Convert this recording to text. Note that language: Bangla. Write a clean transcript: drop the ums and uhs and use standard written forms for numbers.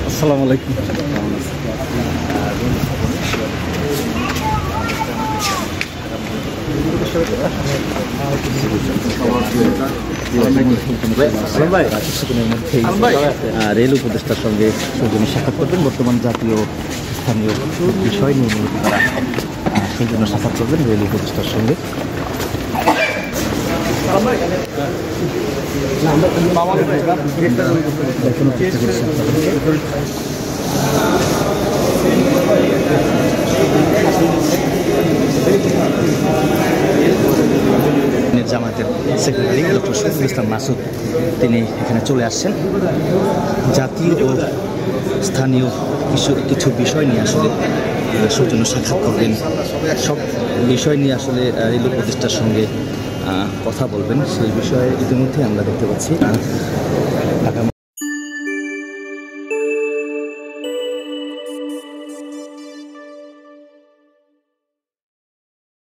আসসালামু আলাইকুম। রেল উপদেষ্টার সঙ্গে সৌজন্য সাক্ষাৎ করবেন। বর্তমান জাতীয় স্থানীয় বিষয় নিয়ে মূলত তারা সৌজন্য সাক্ষাৎ করবেন রেল উপদেষ্টার সঙ্গে। জামায়াতের সেক্রেটারি ডক্টর শফিকুল ইসলাম মাসুদ তিনি এখানে চলে আসছেন। জাতীয় ও স্থানীয় কিছু বিষয় নিয়ে আসলে সৌজন্য সাক্ষাৎ করবেন, সব বিষয় নিয়ে আসলে রেল উপদেষ্টার সঙ্গে কথা বলবেন। সেই বিষয়ে ইতিমধ্যে আমরা দেখতে পাচ্ছি ঢাকা